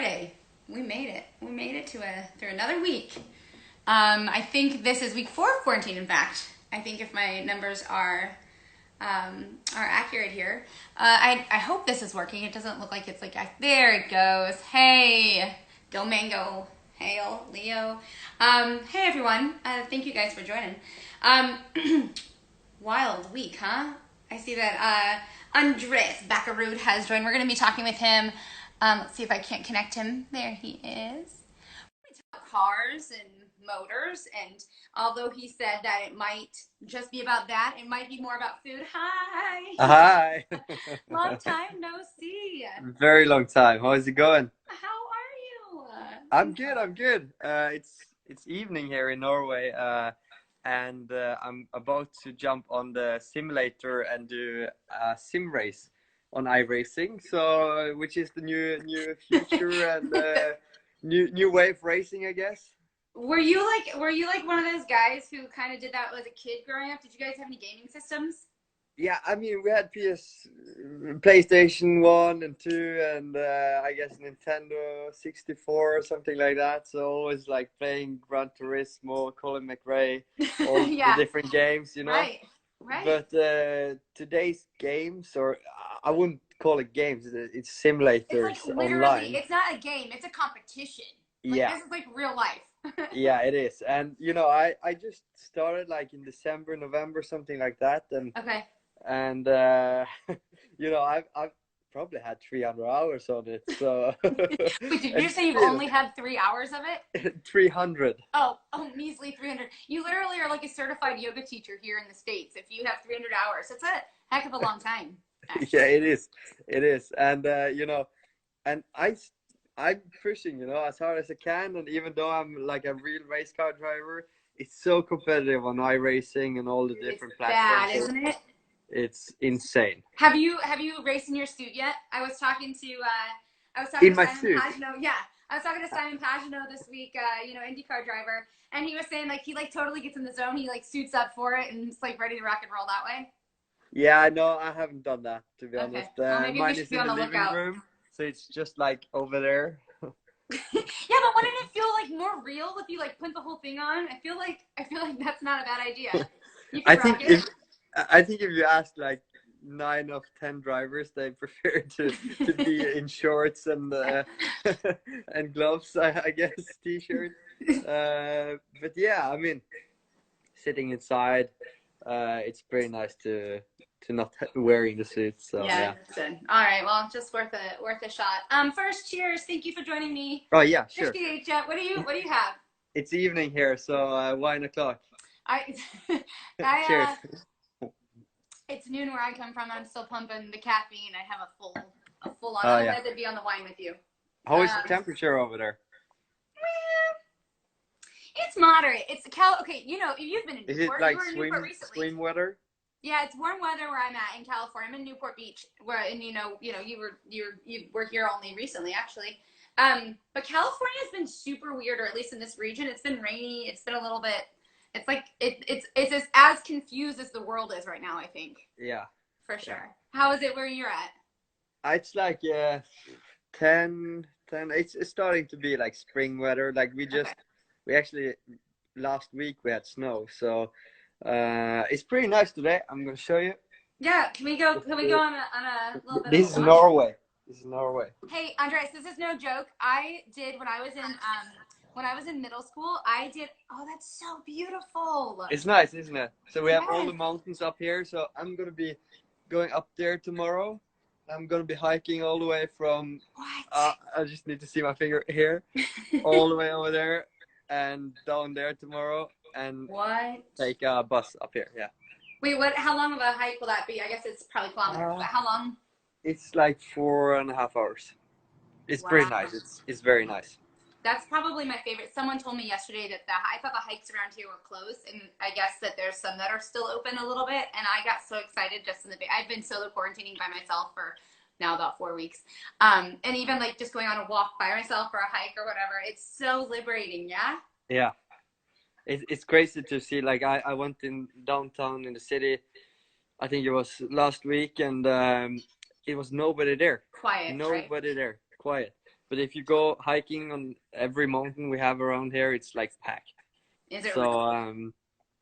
Friday. We made it. We made it through another week. I think this is week 4 of quarantine. In fact, I think if my numbers are accurate here, I hope this is working. It doesn't look like it's like there it goes. Hey, Go Mango, hail Leo. Hey everyone. Thank you guys for joining. Wild week, huh? I see that Andreas Bakkarud has joined. We're going to be talking with him. Let's see if I can't connect him. There he is. We talk about cars and motors, and although he said that it might just be about that, it might be more about food. Hi. Hi. Long time no see. Very long time. How is it going? How are you? I'm good. I'm good. It's evening here in Norway, and I'm about to jump on the simulator and do a sim race on iRacing. So, which is the new future and new way of racing, I guess. Were you like one of those guys who kind of did that as a kid growing up? Did you guys have any gaming systems? Yeah, I mean, we had PlayStation 1 and 2, and I guess Nintendo 64 or something like that. So always like playing Gran Turismo, Colin McRae, all the Yeah. different games, you know. Right. Right. But today's games, or I wouldn't call it games, it's simulators It's like literally, online. it's not a game, it's a competition. Like Yeah, this is like real life. yeah, it is. And you know, I just started like in December, November, something like that, Okay. and you know, I've probably had 300 hours on it. So Wait, did you and say you've still only had 3 hours of it? 300. Oh, measly 300. You literally are like a certified yoga teacher here in the States if you have 300 hours. That's a heck of a long time, Yeah, actually. it is, and you know, and I'm pushing, you know, as hard as I can, and even though I'm like a real race car driver, it's so competitive on iRacing and all the It's different bad, platforms. isn't it? It's insane. Have you raced in your suit yet? I was talking In to my Simon suit. Pagino. Yeah, I was talking to Simon Pagino this week. IndyCar driver, and he was saying like he like totally gets in the zone. He like suits up for it and it's like ready to rock and roll that way. Yeah, no, I haven't done that, to be Okay, honest. well maybe we Mine should is be in on the the living lookout. room, so it's just like over there. Yeah, but wouldn't it feel like more real if you like put the whole thing on? I feel like that's not a bad idea. You I could rock think it. if you ask like 9 of 10 drivers, they prefer to be in shorts and and gloves, I guess, t-shirt. But yeah, I mean, sitting inside, it's pretty nice to not wearing the suit. So Yeah, yeah. good. All right, well, just worth a shot. First, cheers. Thank you for joining me. Oh yeah, sure. Appreciate you. What do you have? It's evening here, so 1 o'clock. I I Cheers. it's noon where I come from. I'm still pumping the caffeine. I have a full on. Oh Otherwise, yeah. I'd be on the wine with you. How is the Um, temperature over there? it's moderate. It's Cal. Okay, you've been in Is it Newport. You like were in Newport recently. swim weather? Yeah, it's warm weather where I'm at in California. I'm in Newport Beach, where and you were here only recently, actually. But California has been super weird, or at least in this region, it's been rainy. It's been a little bit. It's like it's as confused as the world is right now. I think Yeah, for yeah. sure. How is it where you're at? It's like 10. It's starting to be like spring weather. Like Okay. we actually last week we had snow, so it's pretty nice today. I'm gonna show you. Yeah, can we go? Can we go on a little bit of This a is walk? Norway. This is Norway. Hey, Andres, this is no joke. I did when I was in middle school. I did. Oh, that's so beautiful. It's nice, isn't it? So we have all Yes. the mountains up here. So I'm gonna be going up there tomorrow. I'm gonna be hiking all the way from. What? I just need to see my finger here, all the way over there, and down there tomorrow, and What? take a bus up here. Yeah. Wait, what? How long of a hike will that be? I guess it's probably kilometers, but Uh, how long? it's like 4.5 hours. It's pretty Wow. nice. It's very nice. That's probably my favorite. Someone told me yesterday that I thought the hikes around here were closed, and I guess that there's some that are still open a little bit. And I got so excited just in the I've been solo quarantining by myself for now about 4 weeks, and even like just going on a walk by myself or a hike or whatever. It's so liberating. Yeah. Yeah. It's crazy to see. Like I went in downtown in the city. I think it was last week, and it was nobody there. Quiet, right? Nobody there. Quiet. but if you go hiking on every mountain we have around here, it's like packed. Is it So really?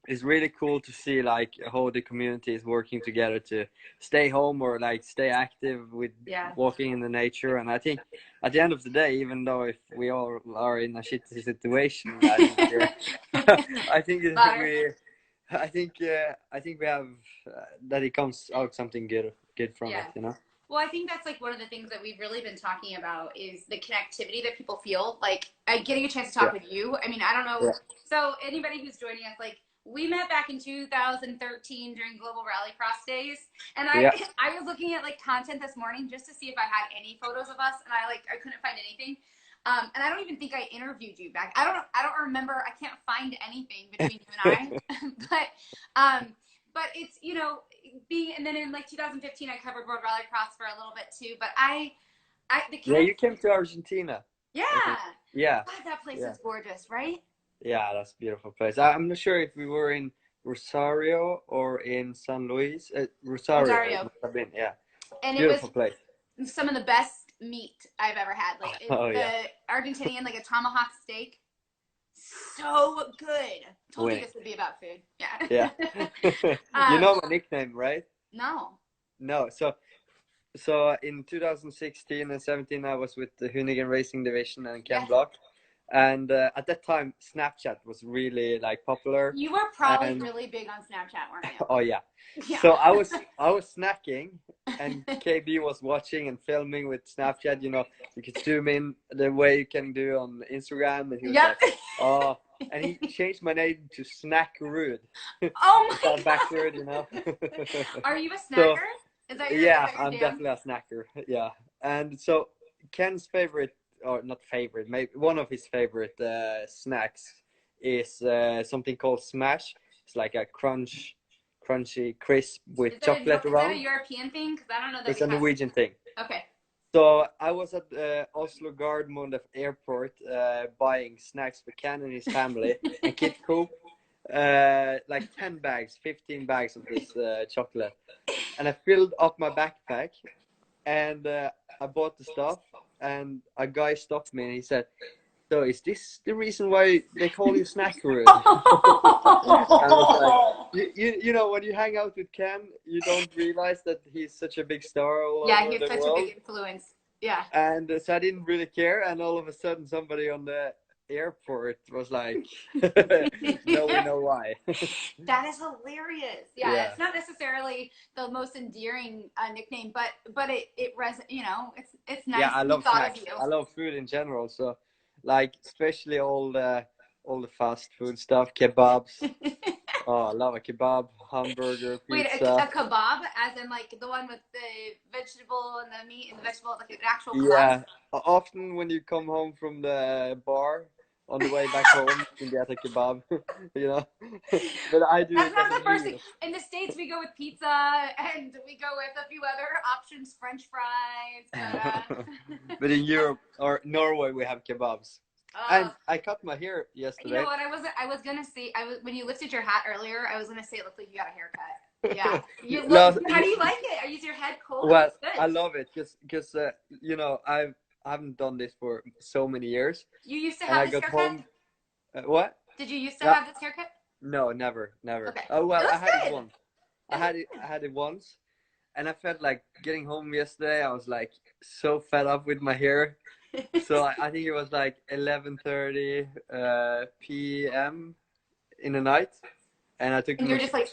it's really cool to see like how the community is working together to stay home or like stay active with Yeah. walking in the nature. And I think at the end of the day, even though if we all are in a shitty situation, I think I think Butter. I think we have that it comes out something good from Yeah. it, you know. Well, I think that's like one of the things that we've really been talking about is the connectivity that people feel. Like getting a chance to talk Yeah, with you. I mean, I don't know. yeah, So anybody who's joining us, like we met back in 2013 during Global Rallycross days, and I yeah. I was looking at like content this morning just to see if I had any photos of us, and I couldn't find anything. And I don't even think I interviewed you back. I don't remember. I can't find anything between you and I. But it's being, and then in like 2015 I covered World Rallycross for a little bit too. But I the Yeah, connect. you came to Argentina, Yeah, I think. Yeah, God, that place yeah. is gorgeous, right? Yeah, that's a beautiful place. I'm not sure if we were in Rosario or in San Luis. Rosario, it Rosario, must have been. Yeah, and it was beautiful place. some of the best meat I've ever had. Like Oh the yeah, Argentinian, like a tomahawk steak, so good. Told you winning. this would be about food. Yeah. Yeah. You um, know my nickname, right? no. No. So in 2016 and 17, I was with the Hoonigan Racing Division and Ken Yes. Block, and at that time Snapchat was really like popular, You were probably and really big on Snapchat, weren't oh yeah. you? So Yeah. I was snacking, and KB was watching and filming with Snapchat. You know, you could zoom in the way you can do on Instagram, and he was Yep. like, "Oh," and he changed my name to Snackarud. Oh my Not Bakkarud, you know. god. Are you a So snacker? yeah, Is that I'm your jam? definitely a snacker. Yeah, and so Ken's favorite, or not favorite, maybe one of his favorite snacks is something called Smash. It's like a crunchy crisp with chocolate Is that a around. European thing? Because I don't know that It's we a have. Norwegian thing. Okay. So I was at Oslo Gardermoen airport buying snacks for Ken and his family and Kit Coop, like 10 bags, 15 bags of this chocolate. And I filled up my backpack, and I bought the stuff, and a guy stopped me and he said, "So is this the reason why they call you Snackaroo?" I was like, you know, when you hang out with Ken, you don't realize that he's such a big star all Yeah, over he's the such a big world. influence. Yeah. And so I didn't really care, and all of a sudden somebody on the airport was like, "No, we know why." That is hilarious. Yeah, Yeah. it's not necessarily the most endearing nickname, but it's Yeah, nice I to be love thought of snacks. you. I love food in general. So, like, especially all the fast food stuff, kebabs. Oh, I love a kebab, hamburger, Wait, pizza. a kebab, as in like the one with the vegetable and the meat and the vegetable, like an actual kebab? Yeah, often when you come home from the bar, on the way back home, you can get a kebab, you know. But I do That's it not as a the first thing. meal. In the States, we go with pizza and we go with a few other options, French fries. But in Europe or Norway, we have kebabs. Uh, And I cut my hair you know yesterday. what? I was gonna say when you lifted your hat earlier, I was gonna say it looked like you got a haircut. Yeah, you look. No, How do you like it? Is your head cool? It well, looks good. I love it because you know I haven't done this for so many years, You used to and have I this got haircut? home. What? Did you used to Uh, have this haircut? no, never, never. Okay, Oh it well, I looks had it good. once. I had it once, and I felt like getting home yesterday. I was like so fed up with my hair. So I think it was like 11:30 p.m. in the night, and I took the And you're machine. just like,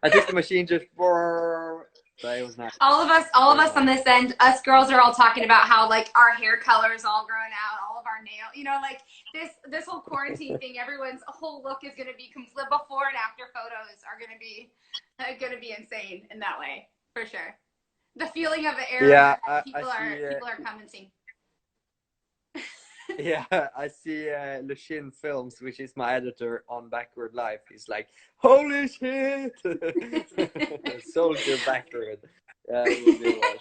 I took the machine just for. So it was nice. all of Very us on nice. this end, us girls are all talking about how like our hair color is all grown out, all of our nail, like this whole quarantine thing. Everyone's whole look is gonna be complete. Before and after photos are gonna be insane in that way for sure. The feeling of the era Yeah, that I see. people are commenting. Yeah, I see Lushin Films, which is my editor on Backward Life. He's like, "Holy shit, Soldier Backward." Yeah, it would be wild.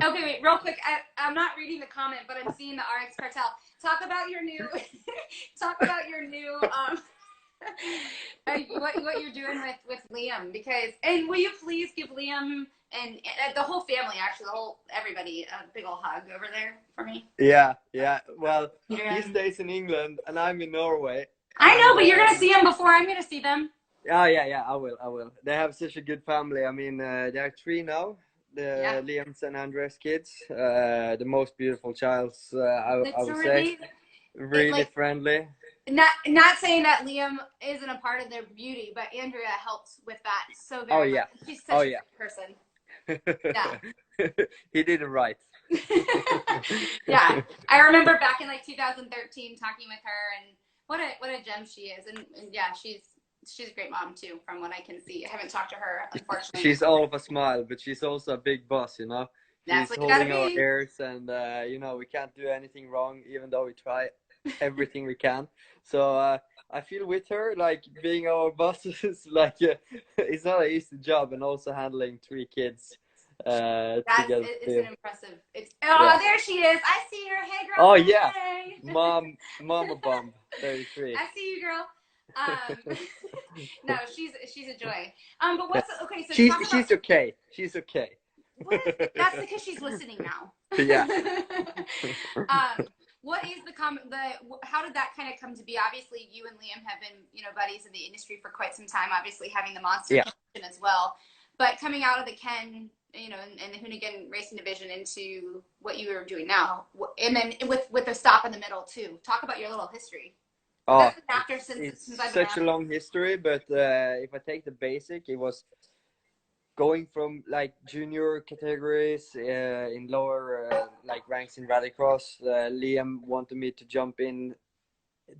Okay, wait, real quick. I'm not reading the comment, but I'm seeing the RX Cartel. Talk about your new, talk about your new, what you're doing with Liam, because, and will you please give Liam and the whole family, actually, everybody, a big old hug over there for me. Yeah, yeah. Well, Peter, he stays in England and I'm in Norway. I know, And but you're gonna see them before I'm gonna see them. yeah, yeah, yeah. I will. They have such a good family. I mean, there are three now. The Liam's and Andreas kids. The most beautiful childs. I would say. Really friendly. Not saying that Liam isn't a part of their beauty, but Andrea helps with that so very much. She's such a great person. Yeah. He did it right. Yeah. I remember back in like 2013 talking with her, and what a gem she is. And yeah, she's a great mom too, from what I can see. I haven't talked to her, unfortunately. She's all of a smile, but she's also a big boss, you know. That's She's what you gotta holding our be. ears, and you know, we can't do anything wrong, even though we try everything we can. So I feel with her, like being our boss is like it's not an easy job, and also handling three kids. Together. It's an impressive. There she is. I see her. Hey, girl. Oh yeah, hey. Mama Bomb 33. I see you, girl. No, she's a joy. But what's okay? So she's okay. She's okay. That's because she's listening now. Yeah. What is how did that kind of come to be? Obviously, you and Liam have been, buddies in the industry for quite some time, obviously having the Monster connection as well. But coming out of the Ken, and the Hoonigan Racing Division into what you are doing now, and then with the stop in the middle too. Talk about your little history. Oh, since it's I've been such a long history, but if I take the basic, it was going from like junior categories in lower like ranks in rallycross. Liam wanted me to jump in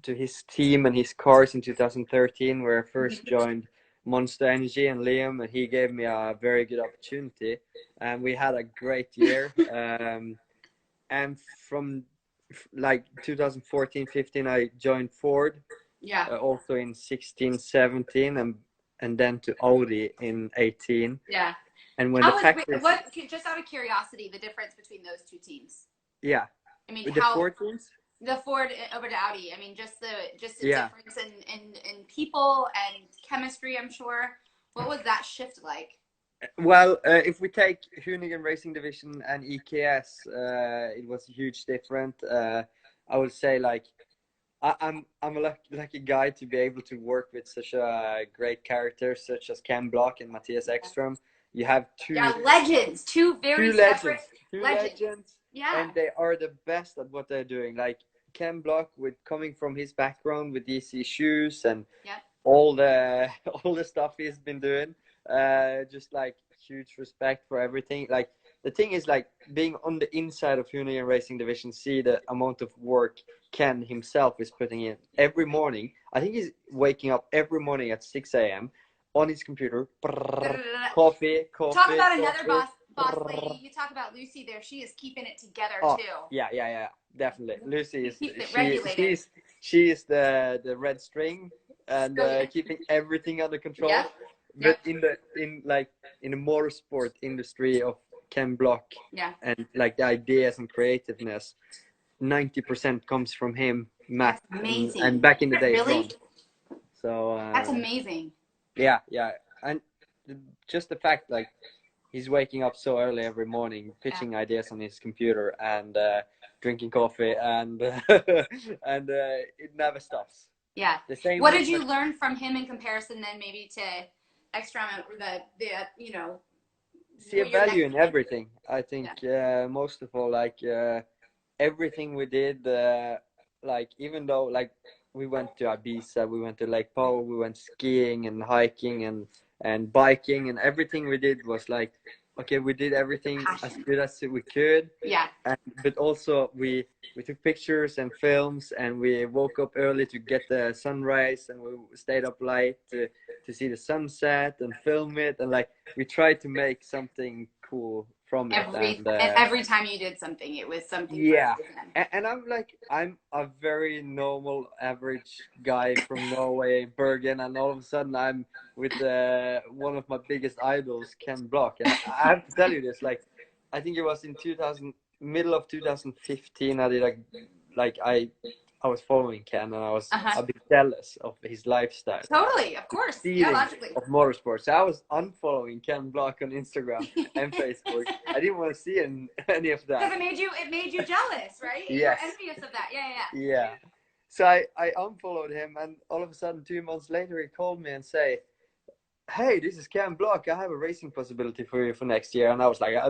to his team and his cars in 2013, where I first joined Monster Energy and Liam, and he gave me a very good opportunity, and we had a great year. And from like 2014-15, I joined Ford. Yeah. Also in 16-17, and then to Audi in 18. Yeah. And when just out of curiosity, the difference between those two teams? Yeah. I mean, the Ford teams? The Ford over to Audi. I mean, just the difference in people and chemistry, I'm sure. What was that shift like? Well, if we take Hoonigan Racing Division and EKS, it was a huge difference. I would say like I'm a lucky guy to be able to work with such a great characters such as Ken Block and Matthias Ekström. You have two legends, two legends. Yeah. And they are the best at what they're doing. Like Ken Block, with coming from his background with DC shoes and all the stuff he's been doing. Just like huge respect for everything. Like the thing is, like being on the inside of Hoonigan Racing Division, see the amount of work Ken himself is putting in every morning. I think he's waking up every morning at 6 a.m. on his computer. Coffee. Talk about another boss lady. You talk about Lucy there. She is keeping it together too. Yeah, definitely. Lucy is she is the red string and keeping everything under control. Yeah. But in the motorsport industry of Ken Block, and like the ideas and creativeness, 90% comes from him, Matt. That's amazing. And back in the day, really? So that's amazing. Yeah, and just the fact like he's waking up so early every morning, pitching ideas on his computer and drinking coffee, and and it never stops. Yeah. The same. What did you learn from him in comparison then maybe to Ekström, or see a value in everything. I think most of all, like everything we did, like even though like we went to Ibiza, we went to Lake Powell, we went skiing and hiking and biking, and everything we did was like, okay, we did everything as good as we could. Yeah. But also we took pictures and films, and we woke up early to get the sunrise, and we stayed up late to see the sunset and film it, and like we tried to make something cool from it. And every time you did something, it was something. Yeah. And I'm a very normal, average guy from Norway, Bergen, and all of a sudden I'm with one of my biggest idols, Ken Block. And I have to tell you this, like, I think it was in middle of 2015, I did I I was following Ken, and I was Uh-huh. a bit jealous of his lifestyle, Totally, of course. Yeah, speeding logically. of motorsports. So I was unfollowing Ken Block on Instagram and Facebook. I didn't want to see any of that. Because it made you jealous, right? You were Yes. envious of that. Yeah, yeah, Yeah. So I unfollowed him, and all of a sudden, 2 months later, he called me and say, "Hey, this is Cam Block. I have a racing possibility for you for next year." And I was like, yeah.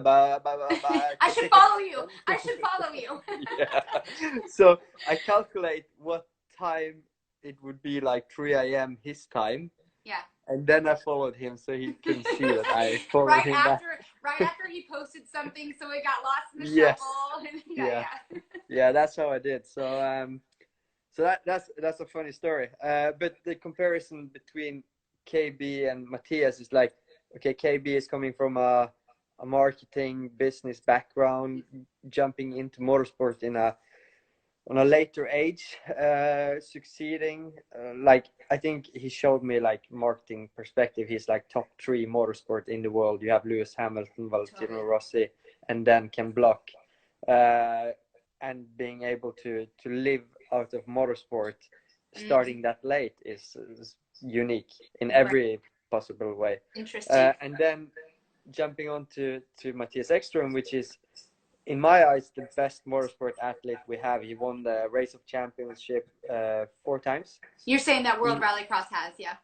I should follow you. I should follow you. yeah. So I calculate what time it would be, like 3 a.m. his time. Yeah. And then I followed him so he can see that I followed right him after back. right after he posted something, so it got lost in the Yes. shuffle. Yeah. yeah. Yeah, that's how I did. So that's a funny story. But the comparison between KB and Matthias is like, okay, KB is coming from a marketing business background, jumping into motorsport on a later age, succeeding. Like, I think he showed me, like, marketing perspective. He's like top 3 motorsport in the world. You have Lewis Hamilton, Valentino Rossi, and then Ken Block. And being able to live out of motorsport starting that late is unique in every possible way. Interesting. And then jumping on to Matthias Ekström, which is, in my eyes, the best motorsport athlete we have. He won the Race of Championship 4 times. You're saying that World Rallycross has, yeah?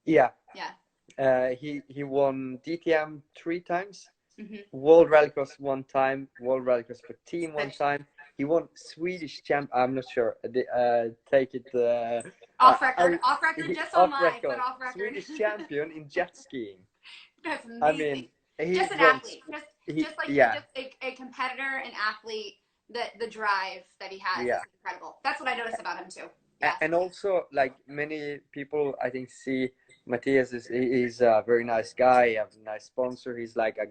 Yeah. Yeah. He won DTM 3 times, Mm-hmm. World Rallycross 1 time, World Rallycross for team 1 time. He won Swedish champ. I'm not sure. Take it off record. Off record, just on live, but off record. Swedish champion in jet skiing. That's amazing. I mean, just an athlete, just yeah. a competitor, an athlete. The drive that he has is incredible. That's what I noticed about him too. Yeah. And also, like, many people, I think, see Matthias he's a very nice guy. He has a nice sponsor. He's like a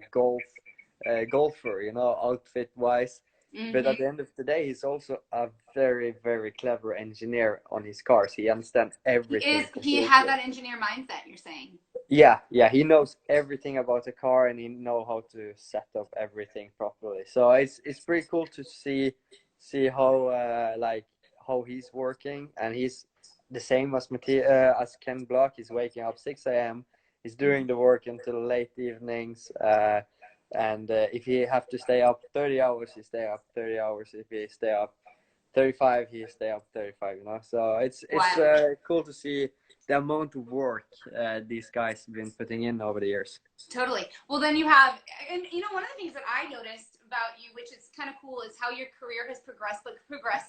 golfer, you know, outfit wise. Mm-hmm. But at the end of the day, he's also a very, very clever engineer on his cars. He understands everything. He has that engineer mindset, you're saying? Yeah. He knows everything about the car, and he knows how to set up everything properly. So it's pretty cool to see how how he's working, and he's the same as as Ken Block. He's waking up 6 a.m. He's doing the work until late evenings. And if he have to stay up 30 hours, he stay up 30 hours. If he stay up 35, he stay up 35. You know, so it's cool to see the amount of work these guys have been putting in over the years. Totally. Well, then you have, and one of the things that I noticed about you, which is kind of cool, is how your career has progressed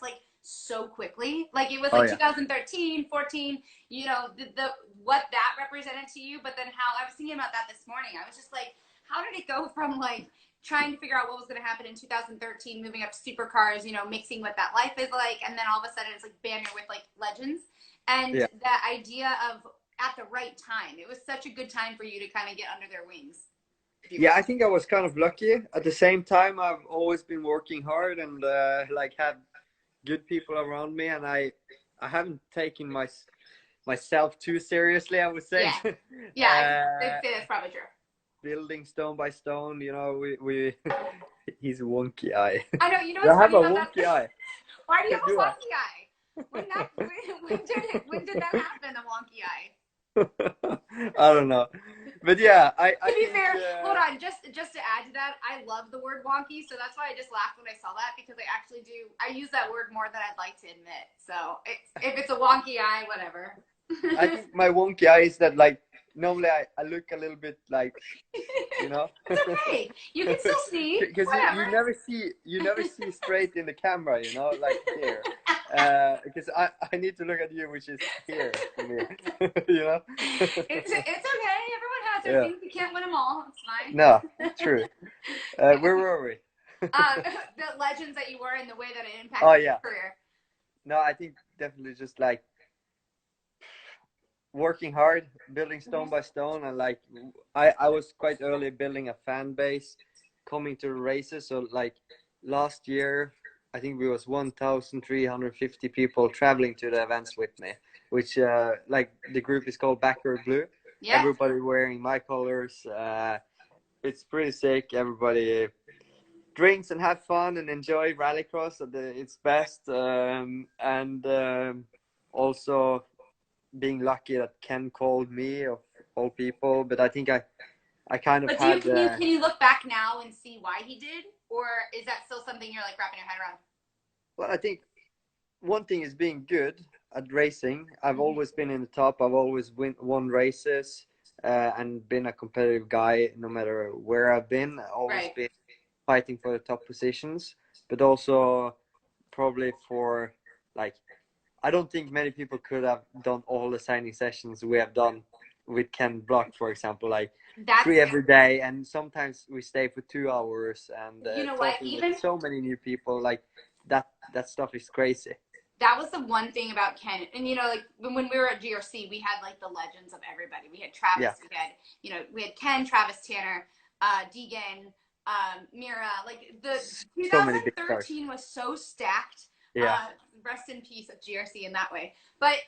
like so quickly. Like, it was like 2013, 14, the what that represented to you. But then how I was thinking about that this morning. I was just like, how did it go from like trying to figure out what was going to happen in 2013, moving up to supercars, mixing what that life is like, and then all of a sudden it's like, bam, you're with like legends. And that idea of at the right time, it was such a good time for you to kind of get under their wings. Yeah, I think I was kind of lucky. At the same time, I've always been working hard and had good people around me, and I haven't taken myself too seriously, I would say. Yeah, I'd say that's probably true. Building stone by stone, we he's a wonky eye. I know, I have a wonky eye. Why do you have a wonky eye? When did that happen, a wonky eye? I don't know, but yeah, to be fair, hold on, just to add to that, I love the word wonky, so that's why I just laughed when I saw that, because I use that word more than I'd like to admit. So if it's a wonky eye, whatever. I think my wonky eye is that, like, normally I look a little bit like, It's okay. You can still see. Because you never see straight in the camera, like here. Because I need to look at you, which is here for me. It's okay. Everyone has their things. You can't win them all. It's fine. No, true. Where were we? The legends that you were and the way that it impacted your career. No, I think definitely just like working hard, building stone by stone, and like I was quite early building a fan base, coming to races. So like last year, I think we was 1,350 people traveling to the events with me, which like the group is called Bakkarud Blue. Yeah. Everybody wearing my colors. It's pretty sick. Everybody drinks and have fun and enjoy rallycross at its best. And also being lucky that Ken called me of all people. But I think I kind of But had. can you look back now and see why he did, or is that still something you're like wrapping your head around? Well, I think one thing is being good at racing. I've always been in the top. I've always won races and been a competitive guy no matter where I've been. I've always been fighting for the top positions, but also probably for like, I don't think many people could have done all the signing sessions we have done with Ken Block, for example, like three every day, and sometimes we stay for 2 hours and you know what? talking Even with so many new people. Like that stuff is crazy. That was the one thing about Ken, and you know, like when we were at GRC, we had like the legends of everybody. We had Travis, we had Ken, Travis, Tanner, Deegan, Mira. Like the So many big stars. 2013 was so stacked. Yeah. Rest in peace of GRC in that way. But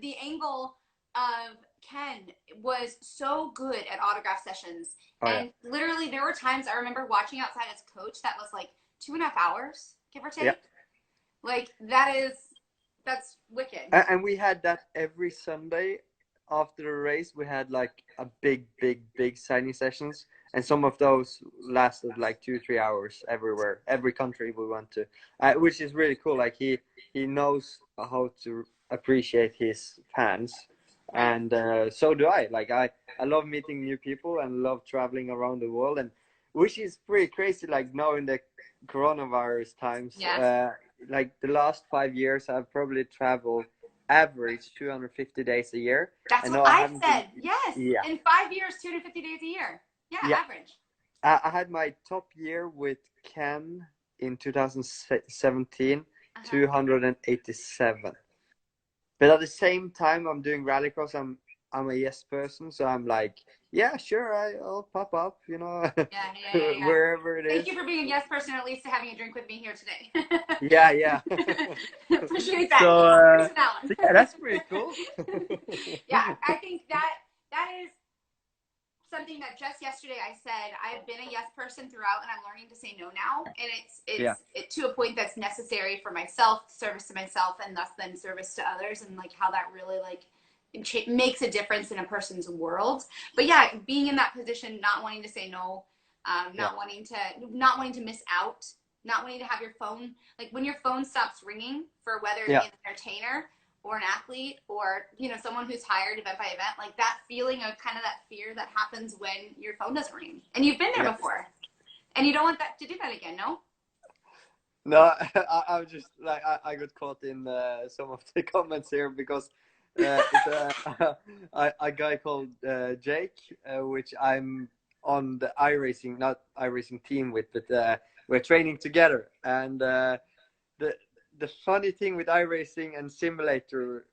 the angle of Ken was so good at autograph sessions, and literally there were times I remember watching outside as coach that was like 2.5 hours, give or take. Yeah. Like that's wicked. And we had that every Sunday after the race. We had like a big signing sessions, and some of those lasted like 2-3 hours everywhere, every country we went to, which is really cool. Like he knows how to appreciate his fans, and so do I. Like I love meeting new people and love traveling around the world, and which is pretty crazy. Like now in the coronavirus times. Like the last 5 years, I've probably traveled average 250 days a year. That's what I said. Yes. Yeah. In 5 years, 250 days a year. Yeah. Average. I had my top year with Ken in 2017, 287. But at the same time, I'm doing rallycross. I'm a yes person, so I'm like, yeah, sure, I'll pop up, you know, wherever it is. Thank you for being a yes person, or at least having a drink with me here today. Yeah. Appreciate that. So, yeah, that's pretty cool. Yeah, I think that is something that just yesterday I said I've been a yes person throughout, and I'm learning to say no now, and it's to a point that's necessary for myself, service to myself, and thus then service to others, and like how that really like makes a difference in a person's world. But yeah, being in that position, not wanting to say no, not wanting to miss out, not wanting to have your phone, like when your phone stops ringing for whether it be an entertainer or an athlete or, you know, someone who's hired event by event, like that feeling of kind of that fear that happens when your phone doesn't ring. And you've been there before, and you don't want that to do that again, no? No, I was just like, I got caught in some of the comments here because it's a guy called Jake, which I'm on the not iRacing team with, but we're training together. And the funny thing with iRacing and simulator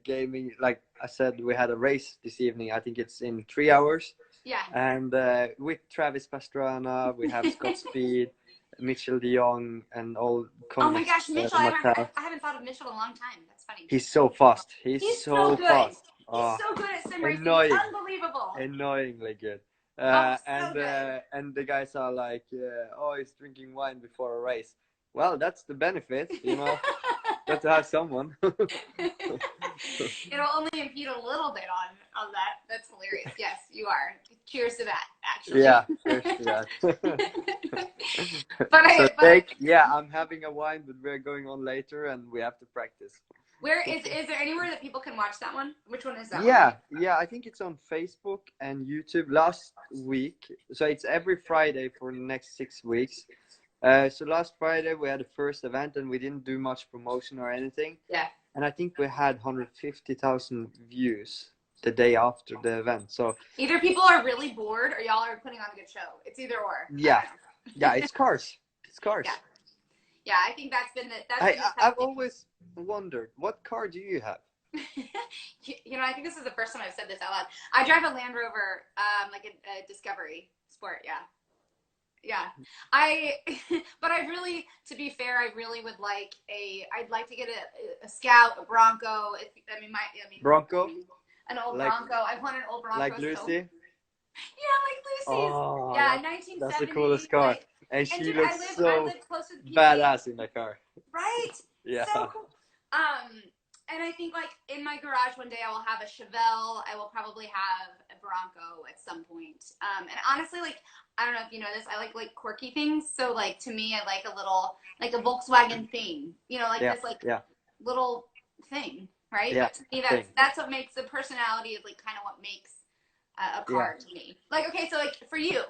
gaming, like I said, we had a race this evening. I think it's in 3 hours. Yeah. And with Travis Pastrana, we have Scott Speed, Mitchell de Jong, and all. Oh my gosh, Mitchell! I haven't thought of Mitchell in a long time. That's funny. He's so fast. He's so good. fast. He's so good at sim racing. Annoying. It's unbelievable. Annoyingly good. Good. And the guys are like, oh, he's drinking wine before a race. Well, that's the benefit, you know. Got to have someone. It'll only impede a little bit on that. That's hilarious. Yes, you are. Cheers to that, actually. Yeah, cheers to that. I'm having a wine, but we're going on later, and we have to practice. Where is there anywhere that people can watch that one? Which one is that one? Yeah, I think it's on Facebook and YouTube last week. So it's every Friday for the next 6 weeks. So last Friday we had the first event, and we didn't do much promotion or anything. Yeah. And I think we had 150,000 views the day after the event. So either people are really bored or y'all are putting on a good show. It's either or. Yeah. It's cars. It's cars. Yeah, I think that's been I've always wondered, what car do you have? You know, I think this is the first time I've said this out loud. I drive a Land Rover, like a Discovery Sport. Yeah. But I really, to be fair, I really would like I'd like to get a Scout, a Bronco. Bronco? An old Bronco. I want an old Bronco. Like Lucy? Yeah, like Lucy's. Oh, yeah, 1970s. That's the coolest car. Like, and And she dude, looks I so live close with PG. badass in the car. Right? Yeah. So cool. And I think like in my garage one day I will have a Chevelle. I will probably have a Bronco at some point. And honestly, like I don't know if you know this, I like quirky things. So like to me, I like a little like a Volkswagen thing. You know, like Yeah. this like Yeah. little thing, right? Yeah. But to me, Thing. that's what makes the personality is like kind of what makes a Yeah. car to me. Like okay, so like for you,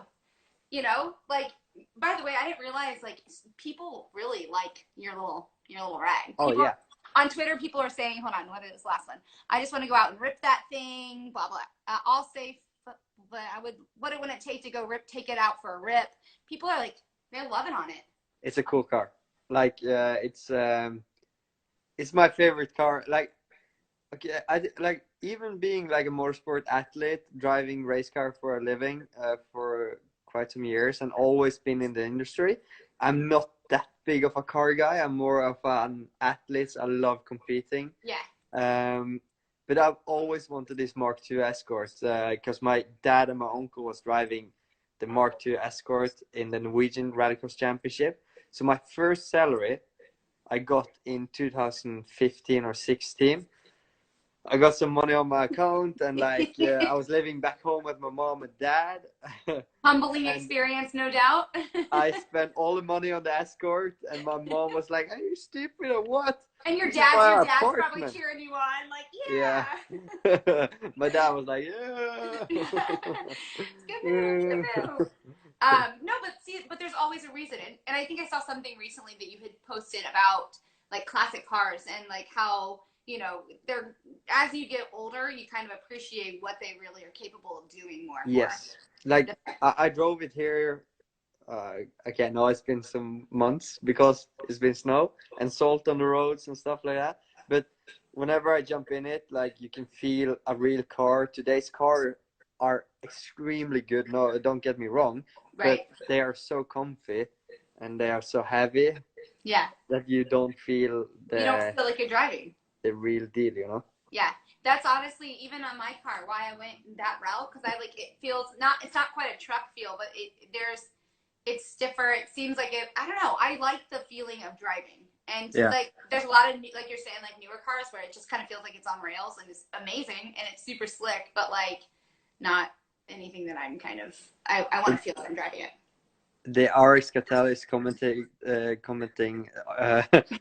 you know, like by the way, I didn't realize like people really like your little rag. Oh People yeah. on Twitter, people are saying, hold on, what is this last one? I just want to go out and rip that thing, blah blah. I'll say, but I would. What would it take to go take it out for a rip? People are like, they're loving on it. It's a cool car. Like it's my favorite car. Like okay, I like even being like a motorsport athlete, driving race car for a living for quite some years, and always been in the industry. I'm not that big of a car guy. I'm more of an athlete. I love competing. Yeah. But I've always wanted this Mark II Escort because my dad and my uncle was driving the Mark II Escort in the Norwegian Rallycross Championship. So my first salary I got in 2015 or 16. I got some money on my account, and like I was living back home with my mom and dad. Humbling And experience, no doubt. I spent all the money on the Escort, and my mom was like, "Are you stupid or what?" And your This is dad's my probably apartment. cheering you on, like, Yeah. yeah. My dad was like, "Yeah." It's good move, good move. No, but there's always a reason, and I think I saw something recently that you had posted about like classic cars and like how you know they're as you get older, you kind of appreciate what they really are capable of doing more and Yes. Like I drove it here. Again, now it's been some months because it's been snow and salt on the roads and stuff like that. But whenever I jump in it, like you can feel a real car. Today's car are extremely good. No, don't get me wrong, right. but they are so comfy and they are so heavy Yeah. that you don't feel You don't feel like you're driving. the real deal, you know? Yeah, that's honestly even on my car why I went that route because I like it feels not it's not quite a truck feel, but it's stiffer. It seems like it. I don't know. I like the feeling of driving, and Yeah. like there's a lot of like you're saying like newer cars where it just kind of feels like it's on rails and it's amazing and it's super slick, but like not anything that I'm kind of I want to feel that I'm driving it. The RX Cattell is commenting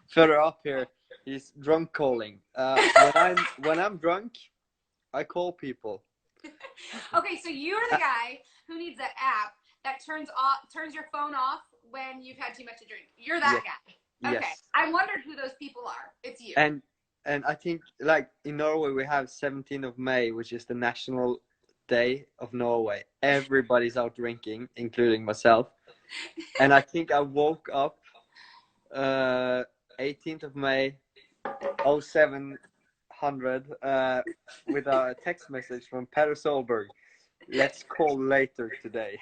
further up here. He's drunk calling. When I'm drunk, I call people. Okay, so you're the guy who needs that app that turns your phone off when you've had too much to drink. You're that guy. Okay. Yes. I wondered who those people are. It's you. And I think like in Norway we have 17th of May, which is the national day of Norway. Everybody's out drinking, including myself. And I think I woke up 18th of May 0700 with a text message from Peter Solberg. Let's call later today.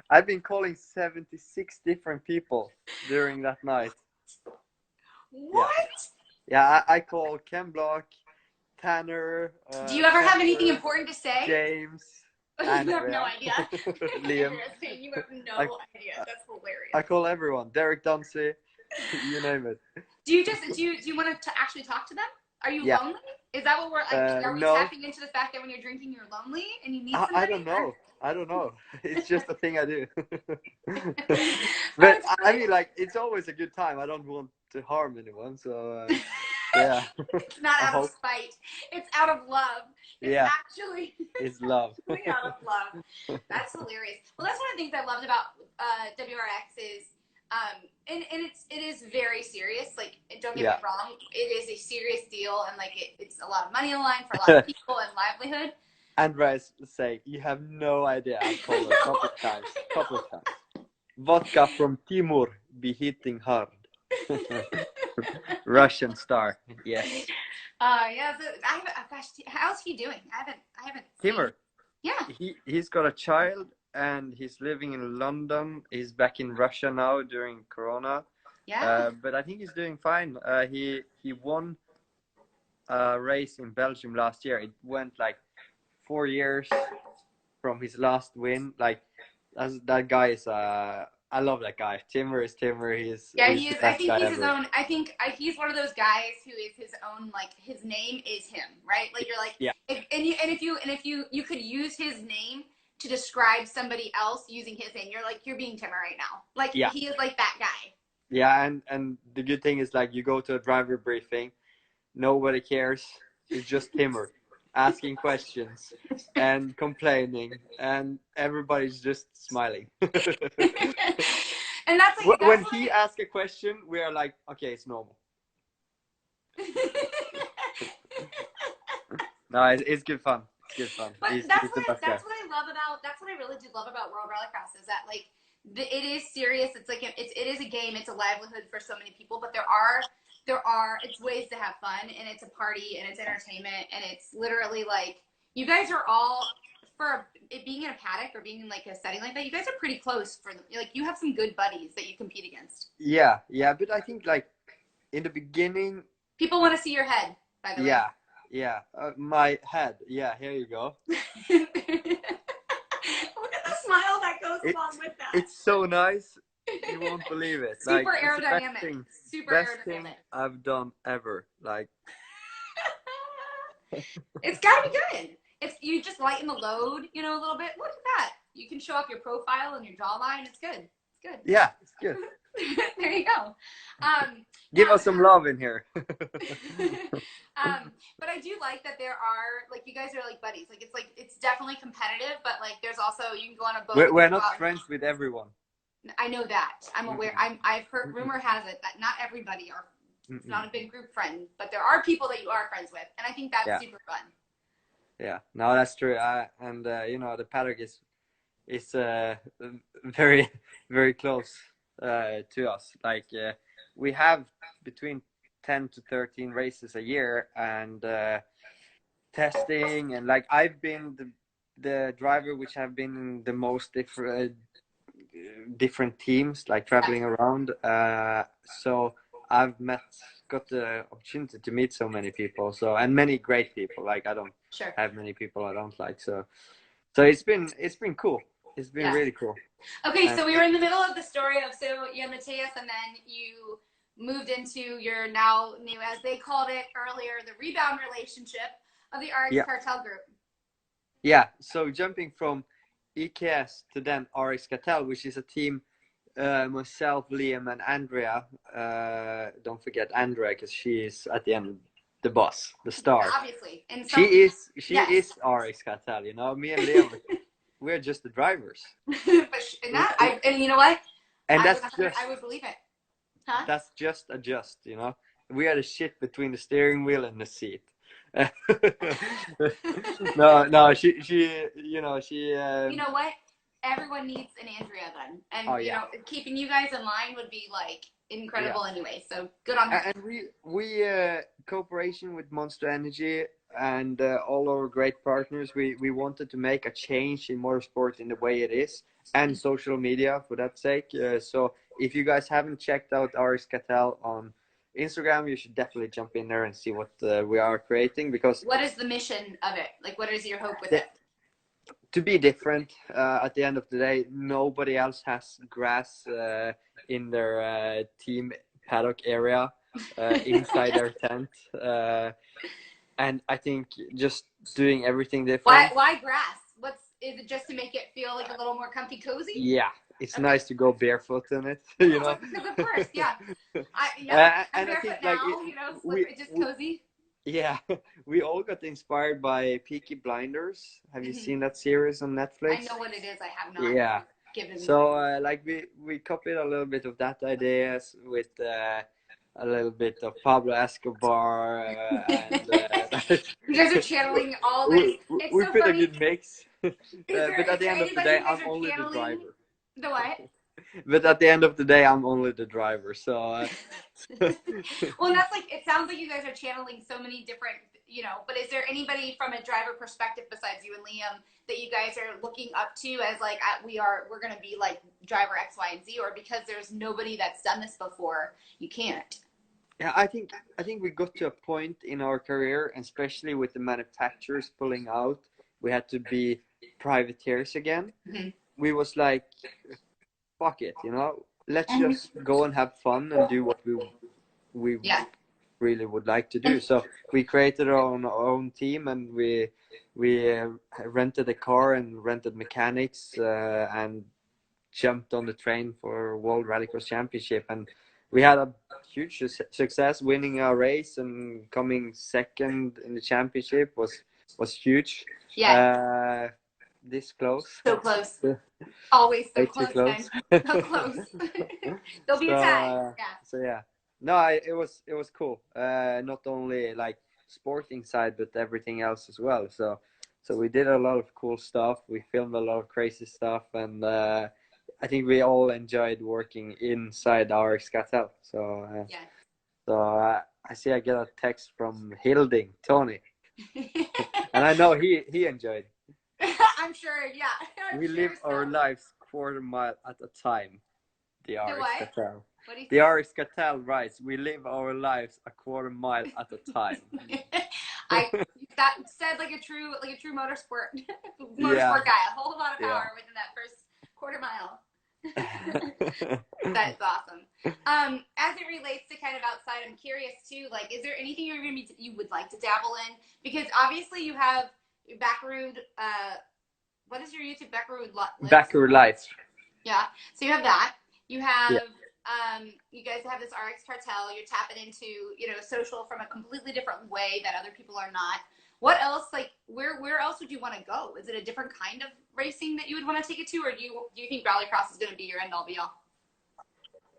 I've been calling 76 different people during that night. What? Yeah, I call Ken Block, Tanner. Do you ever have anything important to say? James. You have no idea. Liam. You have no idea. That's hilarious. I call everyone. Derek Dunsey. You name it. Do you want to actually talk to them? Are you lonely? Is that what we're like? Are we tapping into the fact that when you're drinking, you're lonely and you need somebody? I don't know. It's just a thing I do. But I mean, like, it's always a good time. I don't want to harm anyone, so yeah. It's not out of spite. It's out of love. It's actually it's love. Out of love. That's hilarious. Well, that's one of the things I loved about WRX is and it is very serious. Like, don't get me wrong, it is a serious deal, and like it's a lot of money on the line for a lot of people and livelihood. Andreas say you have no idea. I've called a couple of times. Vodka from Timur be hitting hard. Russian star, yes. Yeah. So gosh, how's he doing? I haven't. Timur. Yeah. He's got a child. And he's living in London. He's back in Russia now during Corona. Yeah. But I think he's doing fine. He won a race in Belgium last year. It went like 4 years from his last win. Like that guy is an I love that guy. Timmer is Timmer. Yeah, He's he the is. I best think guy he's his ever. own. He's one of those guys who is his own. Like his name is him, right? Like you're like, Yeah. if you could use his name to describe somebody else using his name, you're being Timmer right now. Like Yeah. he is like that guy. Yeah, and the good thing is like you go to a driver briefing, nobody cares. It's just Timmer asking questions and complaining, and everybody's just smiling. And that's When he asks a question, we are like, okay, it's normal. No, it's good fun. It's good fun. But He's the best guy. that's what I love about that's what I really do love about World Rallycross is that like it is serious. It's like it is a game. It's a livelihood for so many people. But there are it's ways to have fun, and it's a party, and it's entertainment, and it's literally like you guys are all for it being in a paddock or being in like a setting like that. You guys are pretty close for like you have some good buddies that you compete against. Yeah, but I think like in the beginning, people want to see your head. By the way. Yeah, my head. Yeah, here you go. Look at the smile that goes along with that. It's so nice. You won't believe it. Super like, aerodynamic. Best thing I've done ever. Like, it's gotta be good. If you just lighten the load, a little bit. Look at that. You can show off your profile and your jawline. It's good. It's good. Yeah, it's good. There you go. Give us some love in here. But I do like that there are like you guys are like buddies. Like it's definitely competitive, but like there's also you can go on a boat. We're not friends with everyone. I know that. I'm aware. I've heard. Rumor has it that not everybody are. It's not a big group friend, but there are people that you are friends with, and I think that's super fun. Yeah, no, that's true. The paddock is very very close to us. Like we have between 10 to 13 races a year, and testing, and like I've been the driver which have been in the most different teams, like traveling around. So I've got the opportunity to meet so many people, and many great people. Like I don't have many people I don't like. So it's been cool. It's been really cool. Okay, so we were in the middle of the story of Matthias, and then you moved into your now new, as they called it earlier, the rebound relationship of the RX Cartel group. Yeah, so jumping from EKS to then RX Cartel, which is a team, myself, Liam, and Andrea. Don't forget Andrea, because she is at the end the boss, the star. Obviously, and she is RX Cartel. Me and Liam, we're just the drivers. And you know what? And I would believe it. Huh? That's just we are the shit between the steering wheel and the seat. no, she you know what? Everyone needs an Andrea then, and keeping you guys in line would be like incredible anyway. So good on her. And we cooperation with Monster Energy and all our great partners. We wanted to make a change in motorsport in the way it is, and social media for that sake. So if you guys haven't checked out RX Cartel on Instagram, you should definitely jump in there and see what we are creating. Because what is the mission of it? Like, what is your hope with it? To be different. At the end of the day, nobody else has grass in their team paddock area inside their tent, and I think just doing everything different. Why grass? Is it just to make it feel like a little more comfy, cozy? Yeah. It's nice to go barefoot in it, Because of course, yeah. And I think now, it's just cozy. Yeah, we all got inspired by Peaky Blinders. Have you seen that series on Netflix? I know what it is. I have not. Yeah. So we copied a little bit of that ideas with a little bit of Pablo Escobar. And, you guys are channeling all this. We so put funny. A good mix. But at the end of the day, I'm only the driver. The what? But at the end of the day, I'm only the driver. So. Well, that's like it sounds like you guys are channeling so many different, But is there anybody from a driver perspective besides you and Liam that you guys are looking up to as like we're gonna be like driver X, Y, and Z, or because there's nobody that's done this before, you can't? Yeah, I think we got to a point in our career, and especially with the manufacturers pulling out, we had to be privateers again. We was like, fuck it, you know, let's just go and have fun and do what we Yeah. really would like to do. So we created our own team, and we rented a car and rented mechanics, and jumped on the train for World Rallycross Championship, and we had a huge success, winning our race and coming second in the championship was huge. Yeah. This close. So close. Always so Way too close, close. man. So close. There'll be So a tie. Yeah. so yeah, no, it was cool. Not only like sporting side, but everything else as well. So we did a lot of cool stuff. We filmed a lot of crazy stuff, and I think we all enjoyed working inside our Excatel. Yeah. So I see I get a text from Hilding Tony, and I know he enjoyed. I'm sure, yeah. I'm We sure live so. our lives quarter mile at a time. The The RX what? Cartel. What do you The say? RX Cartel writes, "We live our lives a quarter mile at a time." That said like a true motorsport Yeah. guy. A whole lot of Yeah. power within that first quarter mile. That's awesome. As it relates to kind of outside, I'm curious too. Like, is there anything you would like to dabble in? Because obviously you have Bakkarud. What is your YouTube Bakkarud Lives? Bakkarud Life. Yeah. So you have that. You have. Yeah. You guys have this RX Cartel. You're tapping into, social from a completely different way that other people are not. What else, like, where else would you want to go? Is it a different kind of racing that you would want to take it to, or do you think Rallycross is going to be your end all be all?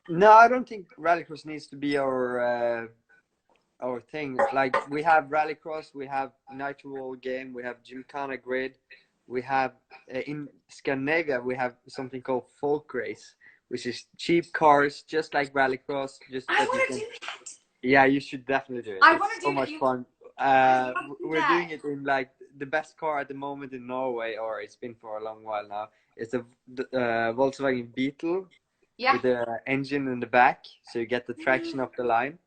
No, I don't think Rallycross needs to be our thing. Like, we have Rallycross, we have Nitro World Game, we have Gymkhana Grid, we have in Scandinavia we have something called Folk Race, which is cheap cars, just like Rallycross. I want to do that. Yeah, you should definitely do it. I want to so do much that. fun. We're doing it in like the best car at the moment in Norway, or it's been for a long while now. It's a Volkswagen Beetle with the engine in the back, so you get the traction off the line.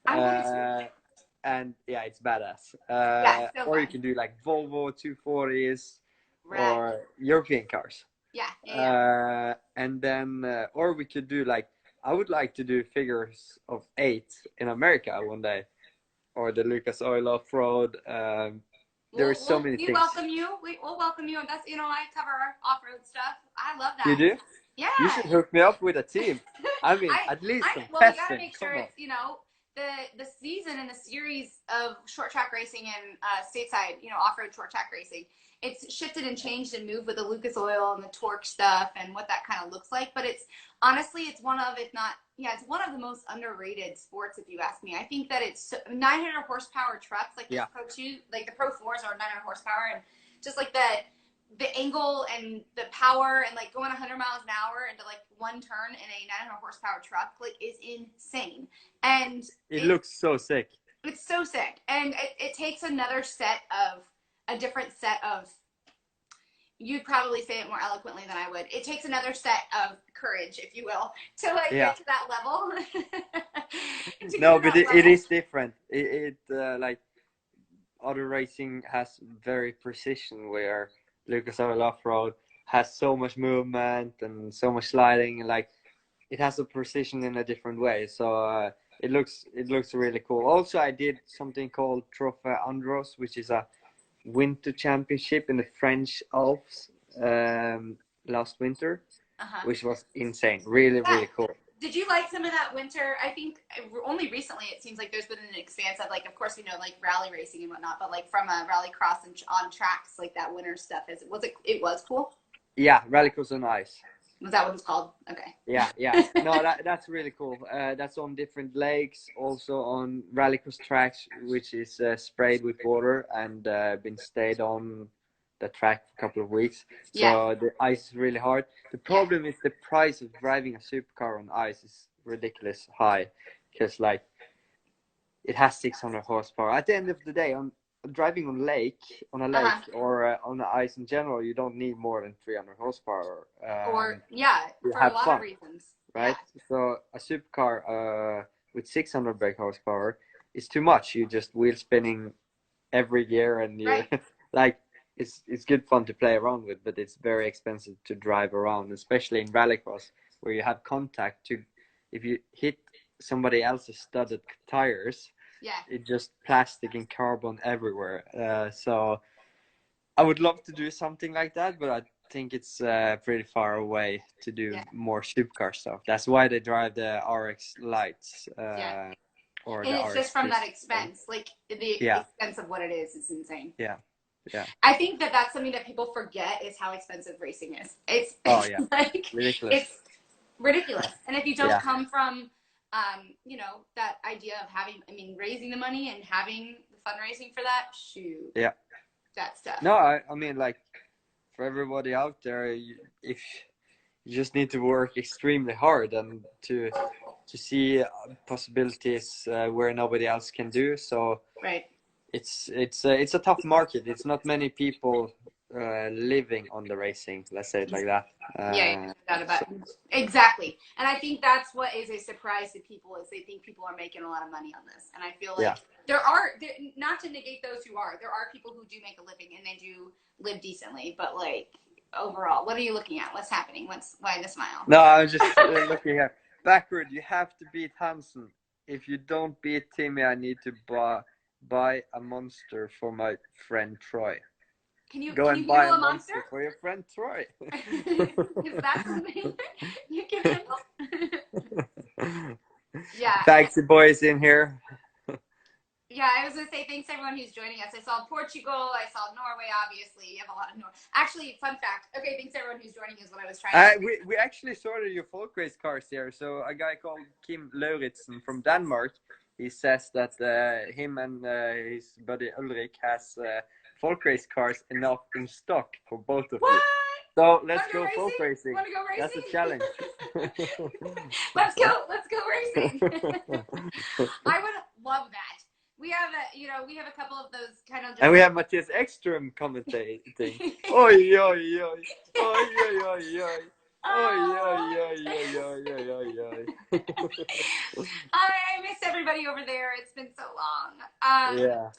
And yeah, it's badass. So or you fun. can do like Volvo 240s Right. or European cars. Yeah. And then, or we could do like, I would like to do figures of 8 in America one day, or the Lucas Oil Off-Road. There are so many things. We'll welcome you. And that's, I cover off-road stuff. I love that. You do? Yeah. You should hook me up with a team. I mean, at least some well, testing. We gotta make sure it's, the season and the series of short track racing and stateside, off-road short track racing. It's shifted and changed and moved with the Lucas Oil and the torque stuff and what that kind of looks like. But it's honestly, it's one of, if not, it's one of the most underrated sports, if you ask me. I think that it's 900 horsepower trucks, like the Pro 2, like the Pro 4s are 900 horsepower, and just like the angle and the power and like going 100 miles an hour into like one turn in a 900 horsepower truck, like, is insane. And it looks so sick. It's so sick. And it takes a different set of, you'd probably say it more eloquently than I would. It takes another set of courage, if you will, to like get to that level. No, but it is different. It like other racing has very precision, where Lucas Oil Off-Road has so much movement and so much sliding, and like it has a precision in a different way. So it looks really cool. Also, I did something called Trophée Andros, which is a winter championship in the French Alps last winter, which was insane. Really cool. Did you like some of that winter? I think only recently it seems like there's been an expanse of, like, of course, like rally racing and whatnot, but like from a Rallycross and on tracks, like that winter stuff. It was cool? Yeah, Rallycross on ice. Was that what it's called? Okay. Yeah. No, that's really cool. That's on different lakes, also on Rallycross tracks, which is sprayed with water and been stayed on the track for a couple of weeks. So the ice is really hard. The problem is the price of driving a supercar on ice is ridiculous high, because like it has 600 horsepower. At the end of the day, on driving on a lake or on the ice in general, you don't need more than 300 horsepower. For a lot of reasons. Right? Yeah. So a supercar with 600 brake horsepower is too much. You just wheel spinning every gear, and you like it's good fun to play around with, but it's very expensive to drive around, especially in Rallycross, where you have contact to, if you hit somebody else's studded tires, Yeah. it's just plastic and carbon everywhere. So I would love to do something like that, but I think it's pretty far away to do more supercar stuff. That's why they drive the RX lights. Or and the it's just RX from that expense, like the yeah. expense of what it is insane. Yeah. Yeah. I think that that's something that people forget is how expensive racing is. It's like ridiculous. It's ridiculous. And if you don't Yeah. come from, you know, that idea of having, I mean, raising the money and having the fundraising for that, shoot. Yeah. That stuff. No, I mean, like, for everybody out there, if you just need to work extremely hard and to see possibilities where nobody else can do. So right. It's a tough market. It's not many people living on the racing. Let's say it like that. Exactly. And I think that's what is a surprise to people is they think people are making a lot of money on this. And I feel like there are, not to negate those who are, there are people who do make a living and they do live decently. But like overall, what are you looking at? What's happening? Why the smile? No, I'm just looking here. Bakkarud, you have to beat Hansen. If you don't beat Timmy, I need to buy a monster for my friend Troy. Can you buy handle a monster for your friend Troy? Is that something you can handle? Yeah. Bagsy boys in here. Yeah, I was going to say thanks to everyone who's joining us. I saw Portugal. I saw Norway, obviously. You have a lot of Norway. Actually, fun fact. Okay, thanks to everyone who's joining is what I was trying to we actually sorted your folk race cars here. So a guy called Kim Lauritsen from Denmark, he says that him and his buddy Ulrich has folk race cars enough in stock for both of you. So let's go folk racing. Want to go racing? That's a challenge. Let's go racing. I would love that. We have a couple of those kind of. And we have Matthias Ekström commentating. Oi, oi, oi, oi, oi, oi, oi. I miss everybody over there. It's been so long. Yeah.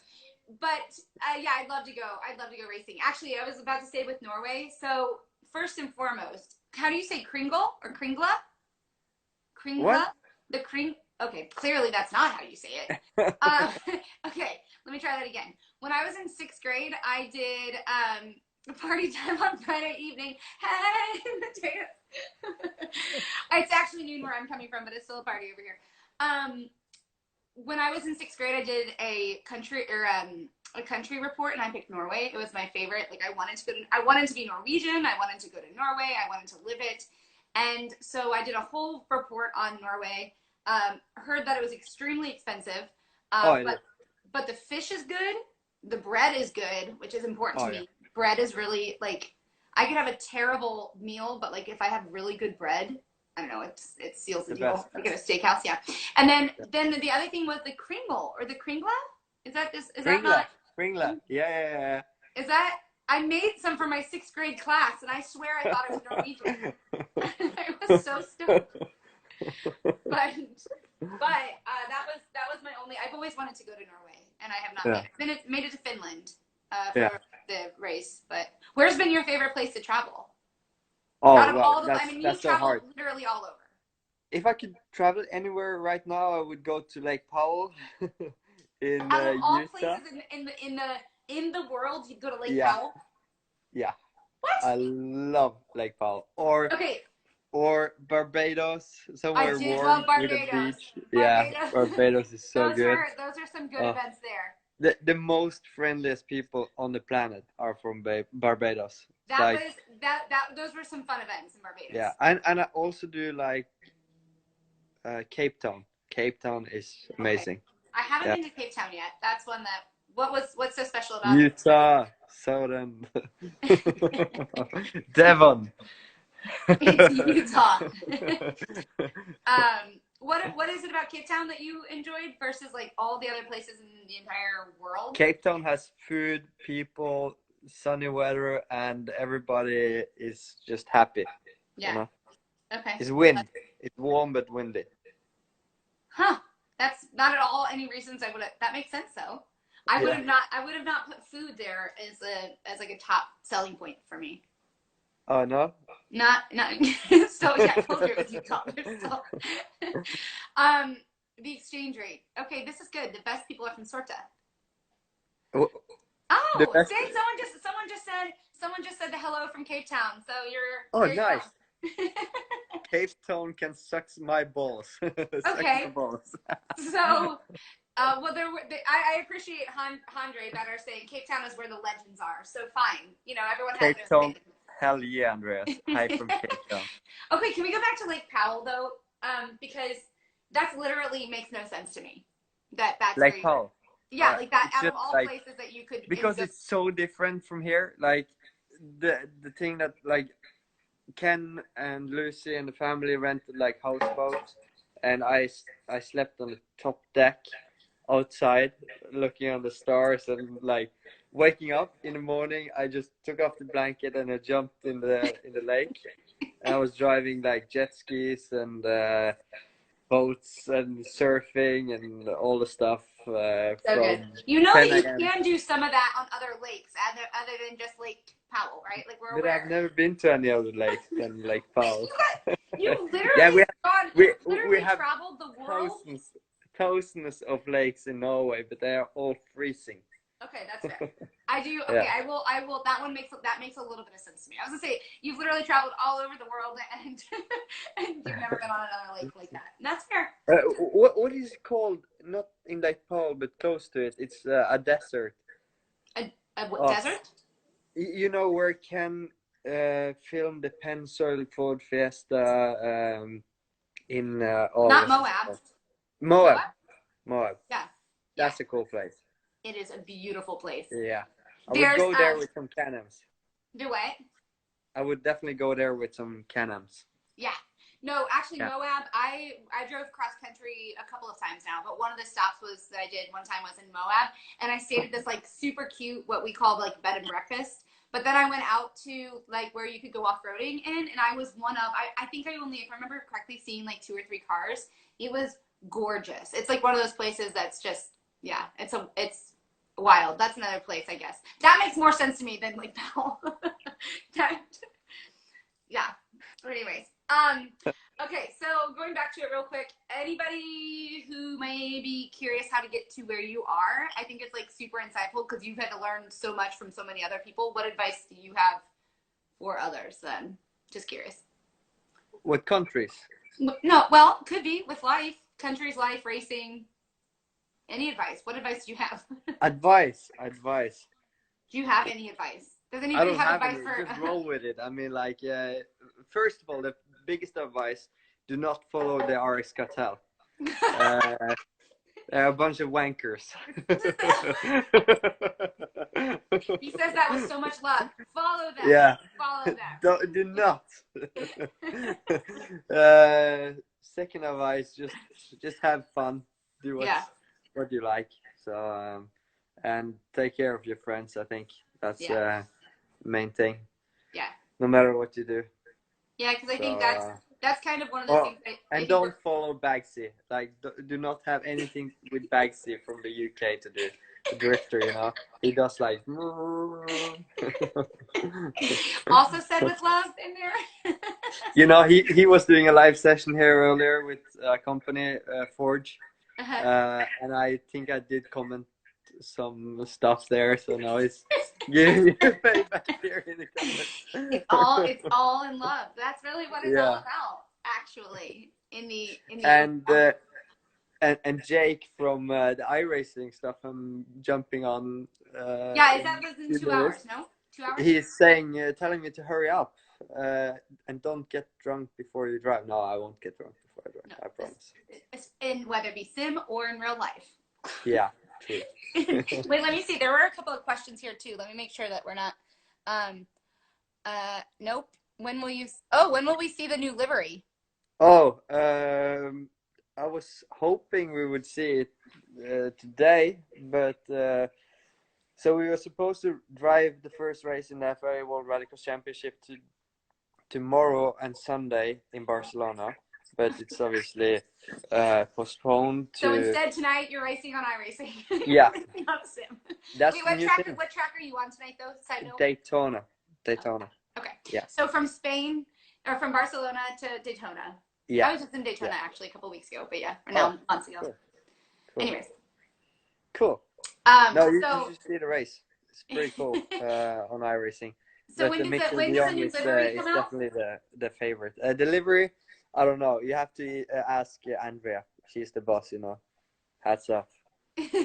But I'd love to go. I'd love to go racing. Actually, I was about to say with Norway. So first and foremost, how do you say Kringle or Kringla? Kringla? What? The Kring. Okay, clearly that's not how you say it. Okay, let me try that again. When I was in 6th grade, I did party time on Friday evening. Hey, Matthias. It's actually noon where I'm coming from, but it's still a party over here. When I was in 6th grade, I did a country report, and I picked Norway. It was my favorite. Like I wanted to be Norwegian. I wanted to go to Norway. I wanted to live it, and so I did a whole report on Norway. Heard that it was extremely expensive, but the fish is good. The bread is good, which is important to me. Bread is really like I could have a terrible meal, but like if I have really good bread, I don't know, it seals the deal. Like at a steakhouse, yeah. And then the other thing was the kringle or the kringla. Is that not Kringla? Yeah. Is that I made some for my 6th grade class, and I swear I thought it was Norwegian. I was so stoked. But that was my only. I've always wanted to go to Norway, and I have not made it to Finland for the race. But where's been your favorite place to travel? You've traveled literally all over. If I could travel anywhere right now, I would go to Lake Powell in Out of all Utah. places in the world, you'd go to Lake Powell. Yeah. What? I love Lake Powell. Or Barbados, somewhere warm with a beach. Yeah, Barbados is so good. Those are some good events there. The most friendliest people on the planet are from Barbados. Those were some fun events in Barbados. Yeah, and I also do like Cape Town. Cape Town is amazing. Okay. I haven't been to Cape Town yet. That's one that. What's so special about Utah, Southern, Devon. It's Utah. What is it about Cape Town that you enjoyed versus like all the other places in the entire world? Cape Town has food, people, sunny weather, and everybody is just happy. Yeah. You know? Okay. It's wind. It's warm but windy. Huh. That's not at all any reasons I would have. That makes sense though. I would have not put food there as like a top selling point for me. Oh no. Not still, yeah, culture is you culture still. um, the exchange rate. Okay, this is good. The best people are from Sorta. W- The Oh, best. dang! Someone just said the hello from Cape Town. So you're Oh, there. You nice. go. Cape Town can suck my balls. Suck my Okay, balls. so well, I appreciate Andre better saying Cape Town is where the legends are. So fine, you know everyone has Cape their Town. thing. Hell yeah, Andreas. Hi from Cape Town. Okay, can we go back to Lake Powell though? Because that's literally makes no sense to me. That's where Lake you. Powell. Yeah, like that. It's Out of just all like places that you could because go. it's so different from here. Like the thing that like Ken and Lucy and the family rented like houseboats, and I slept on the top deck outside looking on the stars and like waking up in the morning. I just took off the blanket and I jumped in the lake, and I was driving like jet skis and boats and surfing and all the stuff So good. from You know that 10 you a.m. can do some of that on other lakes, other than just Lake Powell, right? Like we're But I've aware. never been to any other lakes than Lake Wait, Powell. you Yeah, literally gone, we we literally have traveled the world. thousands of lakes in Norway, but they are all freezing. Okay, that's fair. I do. Okay, Yeah. I will. That makes a little bit of sense to me. I was gonna say you've literally traveled all over the world and and you've never been on another lake like that. And that's fair. What is it called? Not in Lake Powell, but close to it. It's a desert. A what, Oh, desert? you know where Ken filmed the Pensoil Ford Fiesta in Not August? Moab. Moab. Moab? Moab. Yeah. Yeah. That's a cool place. It is a beautiful place. Yeah. I would There's go there with some Can-Ams. do what? I would definitely go there with some Can-Ams. Yeah. No, actually, Yeah. Moab. I drove cross country a couple of times now, but one of the stops was that I did one time was in Moab, and I stayed at this like super cute what we called like bed and breakfast. But then I went out to like where you could go off roading in, and I was one of I think I only, if I remember correctly, seeing like 2 or 3 cars. It was gorgeous. It's like one of those places that's just yeah. It's wild. That's another place, I guess. That makes more sense to me than like Powell. that, yeah. But anyways, okay. So going back to it real quick, anybody who may be curious how to get to where you are, I think it's like super insightful because you've had to learn so much from so many other people. What advice do you have for others? Then, just curious. What countries? No, well, could be with life, countries, life, racing. Any advice? What advice do you have? Advice. Do you have any advice? Does I anybody don't have have advice any. for? Just roll with it. I mean, like, first of all, the biggest advice: do not follow the RX cartel. They're a bunch of wankers. He says that with so much love. Follow them. Yeah. Follow them. Do not. Second advice: just have fun. Do what you like. So and take care of your friends. I think that's main thing. Yeah. No matter what you do. Yeah, because I think that's kind of one of the things. And don't follow Bagsy. Like, do not have anything with Bagsy from the UK to do. The drifter, you know, he does like. Also said with love in there. You know, he was doing a live session here earlier with a company, Forge, and I think I did comment some stuff there, so now it's giving you payback here in the comments. It's all in love. That's really what it's all about, actually. In the and Jake from the iRacing stuff I'm jumping on. Yeah, that was in 2 hours, no? 2 hours? He's saying, telling me to hurry up and don't get drunk before you drive. No, I won't get drunk before I drive, I promise. In whether it be sim or in real life. Yeah, true. Wait, let me see. There were a couple of questions here too. Let me make sure that we're not. Nope. When will we see the new livery? Oh, I was hoping we would see it today, but so we were supposed to drive the first race in the FIA World Rallycross Championship tomorrow and Sunday in Barcelona, but it's obviously postponed to. So instead, tonight you're racing on iRacing. Yeah. Not a sim. That's Wait, the new thing. what track are you on tonight, though? Side note? Daytona. Oh, Okay. Yeah. So from Spain or from Barcelona to Daytona. Yeah. I was just in Daytona Yeah. actually a couple weeks ago, but yeah, or now months ago. Cool. Cool. Anyways. Cool. No, you should see the race. It's pretty cool on iRacing. So But when the does Mix the de new Jong livery is come out? definitely the favorite. Delivery, I don't know. You have to ask Andrea. She's the boss, you know. Hats off. Hats off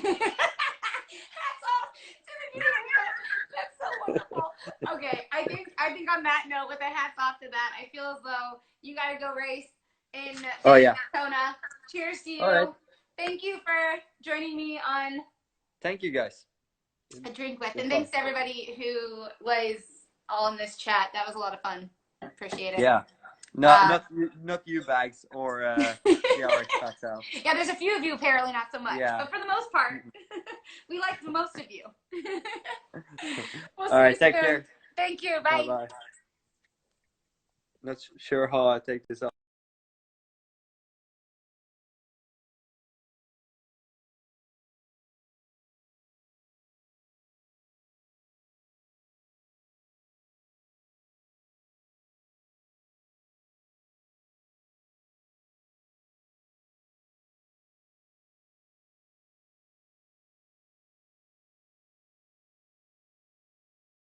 to the new livery. That's so wonderful. Okay, I think on that note, with a hats off to that, I feel as though you gotta go race in Oh yeah. Daytona. Cheers to you. All right. Thank you for joining me on Thank you guys. A Drink With, It's and fun. thanks to everybody who was all in this chat. That was a lot of fun. Appreciate it. Yeah. No, not you bags or the RX Patel. Yeah, there's a few of you apparently not so much, Yeah. but for the most part, we like most of you. We'll see All right, you take soon. care. Thank you. Bye. Bye. Not sure how I take this off.